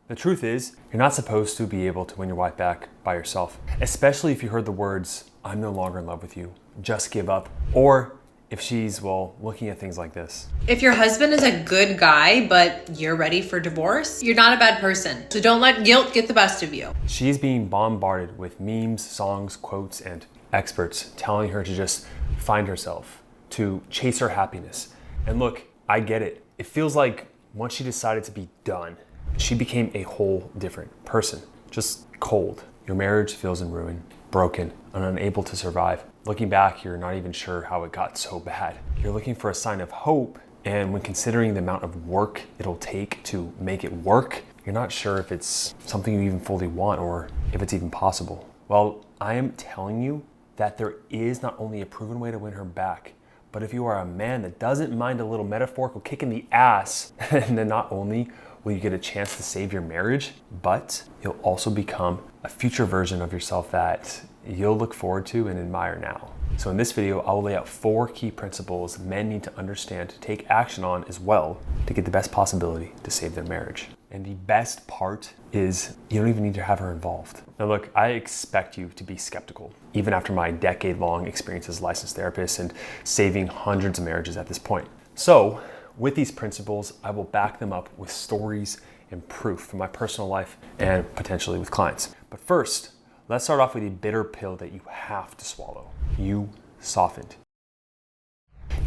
The truth is, you're not supposed to be able to win your wife back by yourself, especially if you heard the words, "I'm no longer in love with you, just give up," or if she's, well, looking at things like this. If your husband is a good guy, but you're ready for divorce, you're not a bad person. So don't let guilt get the best of you. She's being bombarded with memes, songs, quotes, and experts telling her to just find herself, to chase her happiness. And look, I get it. It feels like once she decided to be done, she became a whole different person, just cold. Your marriage feels in ruin, broken, and unable to survive. Looking back, you're not even sure how it got so bad. You're looking for a sign of hope, and when considering the amount of work it'll take to make it work, you're not sure if it's something you even fully want or if it's even possible. Well, I am telling you that there is not only a proven way to win her back, but if you are a man that doesn't mind a little metaphorical kick in the ass, and then not only will you get a chance to save your marriage, but you'll also become a future version of yourself that you'll look forward to and admire now. So in this video, I will lay out 4 key principles men need to understand to take action on as well to get the best possibility to save their marriage. And the best part is you don't even need to have her involved. Now look, I expect you to be skeptical, even after my decade-long experience as a licensed therapist and saving hundreds of marriages at this point. So with these principles, I will back them up with stories and proof from my personal life and potentially with clients. But first, let's start off with a bitter pill that you have to swallow. You softened.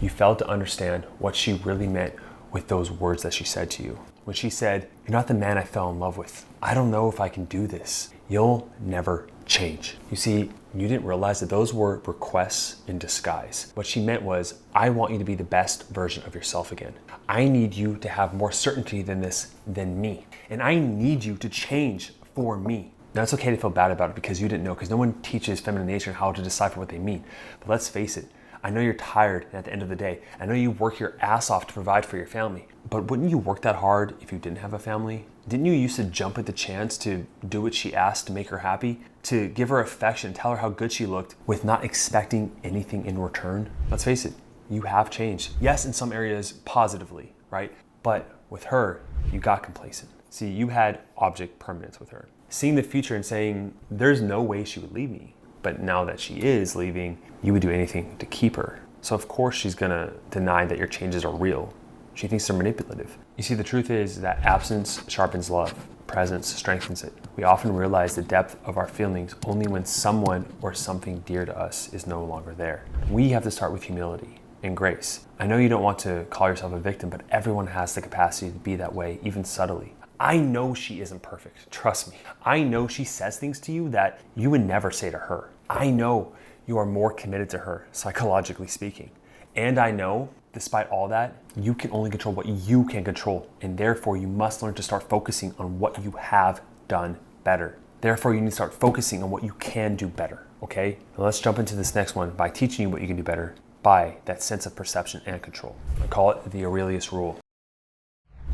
You failed to understand what she really meant with those words that she said to you. When she said, "You're not the man I fell in love with. I don't know if I can do this. You'll never change." You see, you didn't realize that those were requests in disguise. What she meant was, I want you to be the best version of yourself again. I need you to have more certainty than this than me. And I need you to change for me. Now it's okay to feel bad about it because you didn't know, because no one teaches feminine nature how to decipher what they mean. But let's face it, I know you're tired at the end of the day. I know you work your ass off to provide for your family. But wouldn't you work that hard if you didn't have a family? Didn't you used to jump at the chance to do what she asked to make her happy? To give her affection, tell her how good she looked with not expecting anything in return? Let's face it, you have changed. Yes, in some areas positively, right? But with her, you got complacent. See, you had object permanence with her. Seeing the future and saying, there's no way she would leave me. But now that she is leaving, you would do anything to keep her. So of course she's gonna deny that your changes are real. She thinks they're manipulative. You see, the truth is that absence sharpens love, presence strengthens it. We often realize the depth of our feelings only when someone or something dear to us is no longer there. We have to start with humility and grace. I know you don't want to call yourself a victim, but everyone has the capacity to be that way, even subtly. I know she isn't perfect, trust me. I know she says things to you that you would never say to her. I know you are more committed to her, psychologically speaking. And I know, despite all that, you can only control what you can control. And therefore, you must learn to start focusing on what you have done better. Therefore, you need to start focusing on what you can do better, okay? Now let's jump into this next one by teaching you what you can do better by that sense of perception and control. I call it the Aurelus Rule.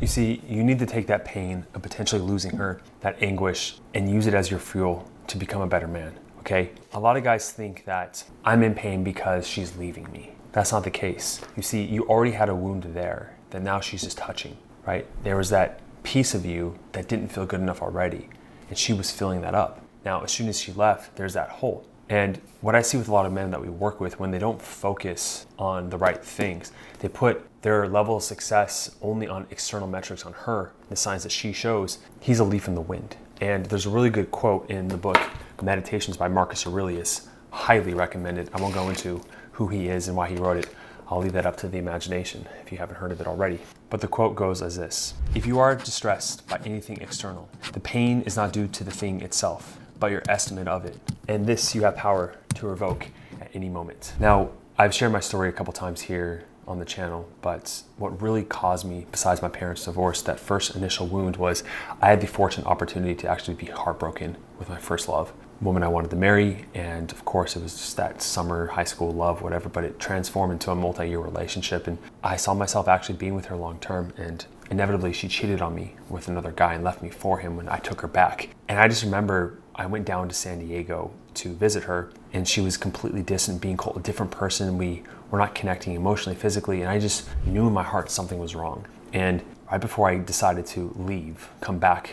You see, you need to take that pain of potentially losing her, that anguish, and use it as your fuel to become a better man, okay? A lot of guys think that I'm in pain because she's leaving me. That's not the case. You see, you already had a wound there that now she's just touching, right? There was that piece of you that didn't feel good enough already, and she was filling that up. Now, as soon as she left, there's that hole. And what I see with a lot of men that we work with, when they don't focus on the right things, they put their level of success only on external metrics on her, the signs that she shows. He's a leaf in the wind. And there's a really good quote in the book, Meditations by Marcus Aurelius. Highly recommended. I won't go into who he is and why he wrote it. I'll leave that up to the imagination if you haven't heard of it already. But the quote goes as this: "If you are distressed by anything external, the pain is not due to the thing itself, but your estimate of it. And this you have power to revoke at any moment." Now, I've shared my story a couple times here on the channel, but what really caused me, besides my parents' divorce, that first initial wound was I had the fortunate opportunity to actually be heartbroken with my first love, woman I wanted to marry. And of course it was just that summer high school love, whatever, but it transformed into a multi-year relationship. And I saw myself actually being with her long term, and inevitably she cheated on me with another guy and left me for him when I took her back. And I just remember I went down to San Diego to visit her, and she was completely distant, being called a different person. We were not connecting emotionally, physically, and I just knew in my heart something was wrong. And right before I decided to leave, come back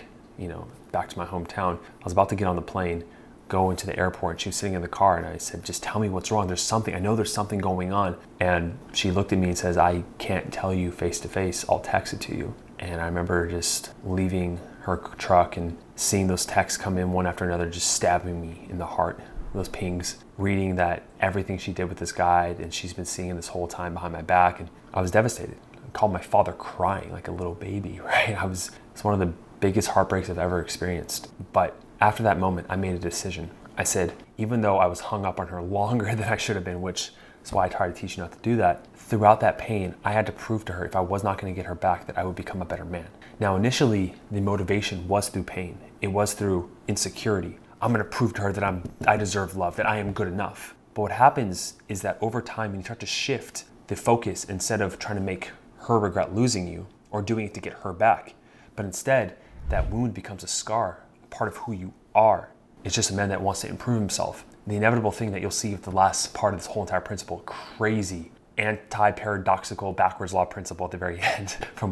back to my hometown. I was about to get on the plane, go into the airport, and she was sitting in the car, and I said, just tell me what's wrong. I know there's something going on. And she looked at me and says, I can't tell you face to face, I'll text it to you. And I remember just leaving her truck and seeing those texts come in one after another, just stabbing me in the heart, those pings, reading that everything she did with this guy and she's been seeing this whole time behind my back. And I was devastated. I called my father crying like a little baby, right? It's one of the biggest heartbreaks I've ever experienced. But after that moment, I made a decision. I said, even though I was hung up on her longer than I should have been, which is why I try to teach you not to do that, throughout that pain, I had to prove to her if I was not going to get her back that I would become a better man. Now, initially, the motivation was through pain. It was through insecurity. I'm going to prove to her that I deserve love, that I am good enough. But what happens is that over time, when you start to shift the focus, instead of trying to make her regret losing you or doing it to get her back, but instead, that wound becomes a scar, a part of who you are. It's just a man that wants to improve himself. The inevitable thing that you'll see with the last part of this whole entire principle, crazy, anti-paradoxical, backwards law principle at the very end from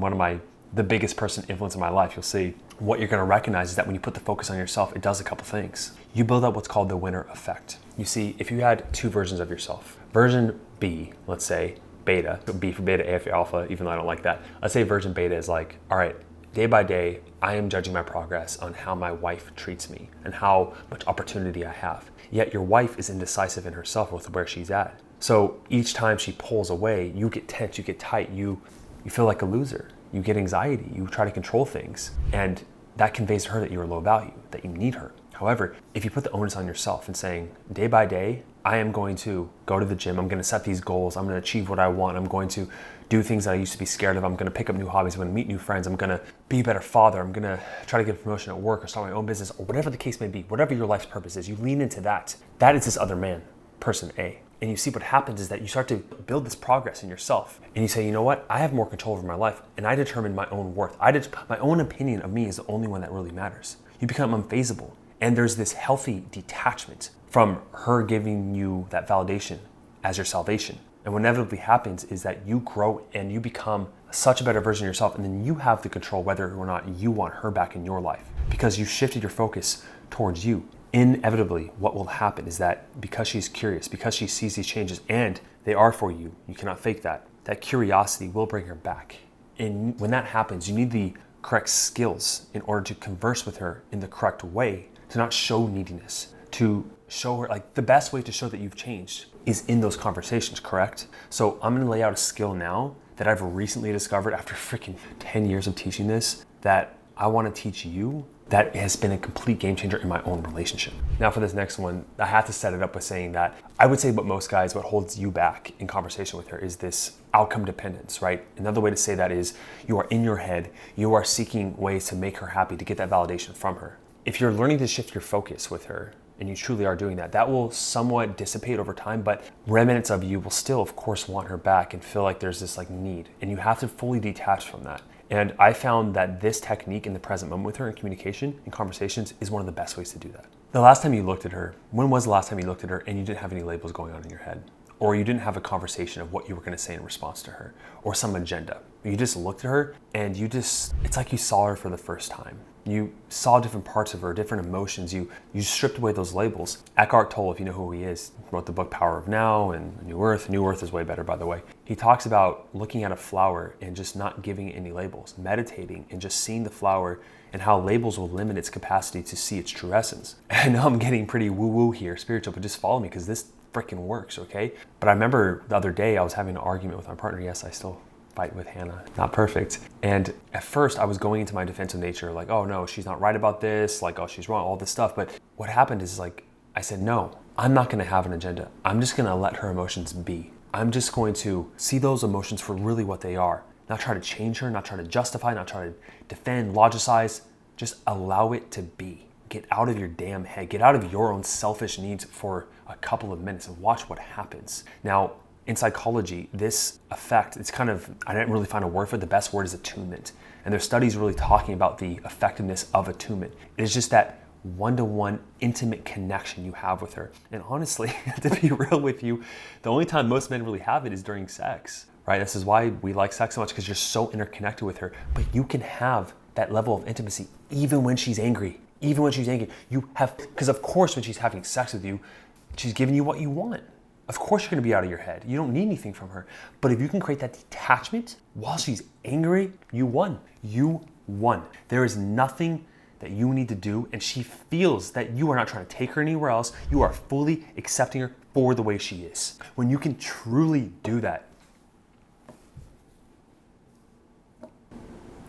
the biggest person influence in my life, you'll see what you're going to recognize is that when you put the focus on yourself, it does a couple things. You build up what's called the winner effect. You see, if you had two versions of yourself, version B, let's say beta, B for beta, A for alpha, even though I don't like that. Let's say version beta is like, all right, day by day, I am judging my progress on how my wife treats me and how much opportunity I have. Yet your wife is indecisive in herself with where she's at. So each time she pulls away, you get tense, you get tight, you feel like a loser. You get anxiety, you try to control things. And that conveys to her that you're low value, that you need her. However, if you put the onus on yourself and saying, day by day, I am going to go to the gym, I'm going to set these goals, I'm going to achieve what I want, I'm going to do things that I used to be scared of, I'm going to pick up new hobbies, I'm going to meet new friends, I'm going to be a better father, I'm going to try to get a promotion at work or start my own business, or whatever the case may be, whatever your life's purpose is, you lean into that. That is this other man, person A. And you see what happens is that you start to build this progress in yourself. And you say, you know what? I have more control over my life and I determine my own worth. My own opinion of me is the only one that really matters. You become unfazable. And there's this healthy detachment from her giving you that validation as your salvation. And what inevitably happens is that you grow and you become such a better version of yourself, and then you have the control whether or not you want her back in your life because you shifted your focus towards you. Inevitably, what will happen is that because she's curious, because she sees these changes and they are for you, you cannot fake that, that curiosity will bring her back. And when that happens, you need the correct skills in order to converse with her in the correct way, to not show neediness, to show her, like the best way to show that you've changed is in those conversations, correct? So I'm gonna lay out a skill now that I've recently discovered after freaking 10 years of teaching this, that I wanna teach you, that has been a complete game changer in my own relationship. Now for this next one, I have to set it up with saying that I would say what holds you back in conversation with her is this outcome dependence, right? Another way to say that is you are in your head, you are seeking ways to make her happy, to get that validation from her. If you're learning to shift your focus with her, and you truly are doing that, that will somewhat dissipate over time, but remnants of you will still, of course, want her back and feel like there's this need. And you have to fully detach from that. And I found that this technique in the present moment with her in communication and conversations is one of the best ways to do that. The last time you looked at her, when was the last time you looked at her and you didn't have any labels going on in your head? Or you didn't have a conversation of what you were going to say in response to her or some agenda. You just looked at her and it's like you saw her for the first time. You saw different parts of her, different emotions. You stripped away those labels. Eckhart Tolle, if you know who he is, wrote the book Power of Now and New Earth. New Earth is way better, by the way. He talks about looking at a flower and just not giving it any labels, meditating and just seeing the flower and how labels will limit its capacity to see its true essence. And I know I'm getting pretty woo-woo here, spiritual, but just follow me because this freaking works, okay? But I remember the other day I was having an argument with my partner. Yes, I still fight with Hannah, not perfect. And at first I was going into my defensive nature, like, oh no, she's not right about this, like, oh, she's wrong, all this stuff. But what happened is I said, no, I'm not gonna have an agenda. I'm just gonna let her emotions be. I'm just going to see those emotions for really what they are. Not try to change her, not try to justify, not try to defend, logicize, just allow it to be. Get out of your damn head, get out of your own selfish needs for a couple of minutes and watch what happens. Now, in psychology, this effect, I didn't really find a word for it. The best word is attunement. And there's studies really talking about the effectiveness of attunement. It is just that one-to-one intimate connection you have with her. And honestly, to be real with you, the only time most men really have it is during sex, right? This is why we like sex so much, because you're so interconnected with her. But you can have that level of intimacy even when she's angry. Even when she's angry, because of course when she's having sex with you, she's giving you what you want. Of course you're gonna be out of your head. You don't need anything from her. But if you can create that detachment while she's angry, you won. You won. There is nothing that you need to do, and she feels that you are not trying to take her anywhere else. You are fully accepting her for the way she is. When you can truly do that,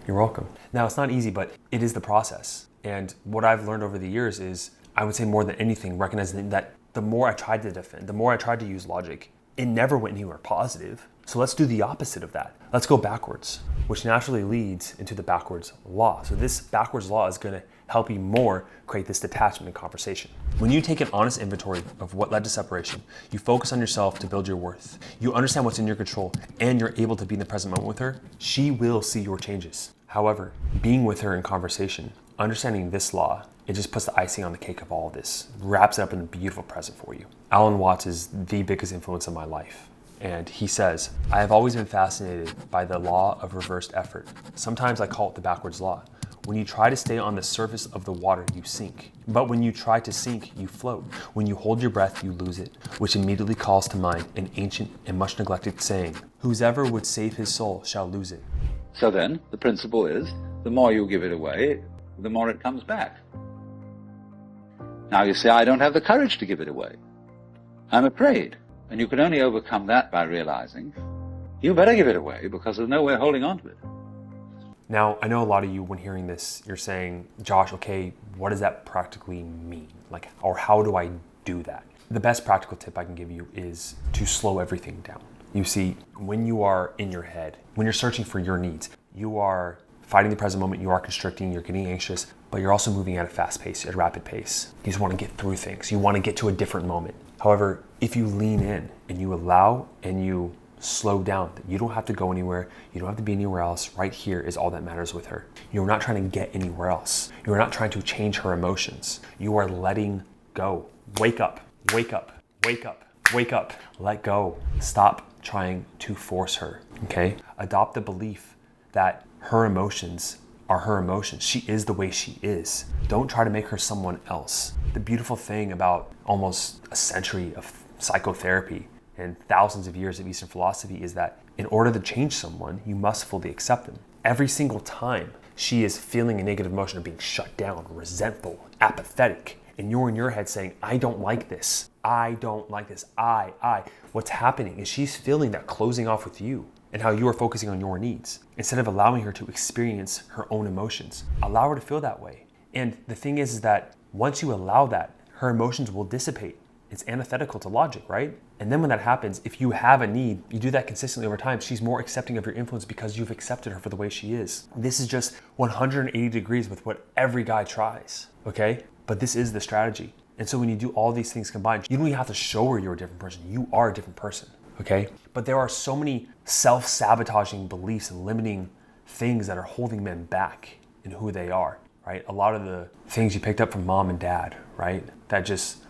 you're welcome. Now, it's not easy, but it is the process. And what I've learned over the years is, I would say more than anything, recognizing that the more I tried to defend, the more I tried to use logic, it never went anywhere positive. So let's do the opposite of that. Let's go backwards, which naturally leads into the backwards law. So this backwards law is gonna help you more create this detachment in conversation. When you take an honest inventory of what led to separation, you focus on yourself to build your worth, you understand what's in your control, and you're able to be in the present moment with her, she will see your changes. However, being with her in conversation, understanding this law, it just puts the icing on the cake of all of this, wraps it up in a beautiful present for you. Alan Watts is the biggest influence in my life. And he says, I have always been fascinated by the law of reversed effort. Sometimes I call it the backwards law. When you try to stay on the surface of the water, you sink. But when you try to sink, you float. When you hold your breath, you lose it, which immediately calls to mind an ancient and much neglected saying, whosoever would save his soul shall lose it. So then, the principle is, the more you give it away, the more it comes back. Now you say, I don't have the courage to give it away. I'm afraid. And you can only overcome that by realizing, you better give it away because there's no way of holding on to it. Now, I know a lot of you, when hearing this, you're saying, Josh, okay, what does that practically mean? Or how do I do that? The best practical tip I can give you is to slow everything down. You see, when you are in your head, when you're searching for your needs, you are fighting the present moment, you are constricting, you're getting anxious, but you're also moving at a fast pace, at a rapid pace. You just want to get through things. You want to get to a different moment. However, if you lean in and you allow and you slow down, you don't have to go anywhere. You don't have to be anywhere else. Right here is all that matters with her. You're not trying to get anywhere else. You're not trying to change her emotions. You are letting go. Wake up, wake up, wake up, wake up. Let go. Stop trying to force her, okay? Adopt the belief that her emotions are her emotions. She is the way she is. Don't try to make her someone else. The beautiful thing about almost a century of psychotherapy and thousands of years of Eastern philosophy is that in order to change someone, you must fully accept them. Every single time she is feeling a negative emotion of being shut down, resentful, apathetic, and you're in your head saying, I don't like this. I don't like this. What's happening is she's feeling that closing off with you and how you are focusing on your needs instead of allowing her to experience her own emotions. Allow her to feel that way. And the thing is that once you allow that, her emotions will dissipate. It's antithetical to logic, right? And then when that happens, if you have a need, you do that consistently over time, she's more accepting of your influence because you've accepted her for the way she is. This is just 180 degrees with what every guy tries, okay? But this is the strategy. And so when you do all these things combined, you don't even have to show her you're a different person. You are a different person, okay? But there are so many self-sabotaging beliefs and limiting things that are holding men back in who they are, right? A lot of the things you picked up from mom and dad, right?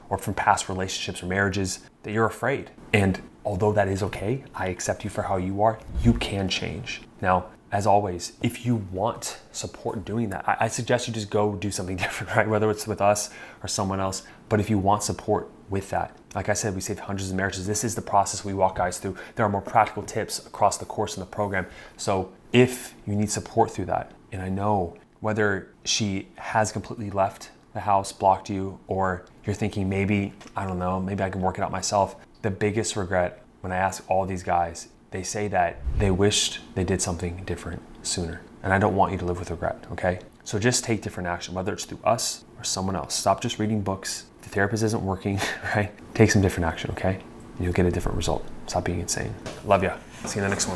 Or from past relationships or marriages that you're afraid. And although that is okay, I accept you for how you are, you can change. Now, as always, if you want support in doing that, I suggest you just go do something different, right? Whether it's with us or someone else. But if you want support with that, like I said, we saved hundreds of marriages. This is the process we walk guys through. There are more practical tips across the course and the program. So if you need support through that, and I know whether she has completely left the house, blocked you, or you're thinking maybe, I don't know, maybe I can work it out myself. The biggest regret when I ask all these guys, they say that they wished they did something different sooner. And I don't want you to live with regret, okay? So just take different action, whether it's through us or someone else. Stop just reading books. If the therapist isn't working, right? Take some different action, okay? And you'll get a different result. Stop being insane. Love ya. See you in the next one.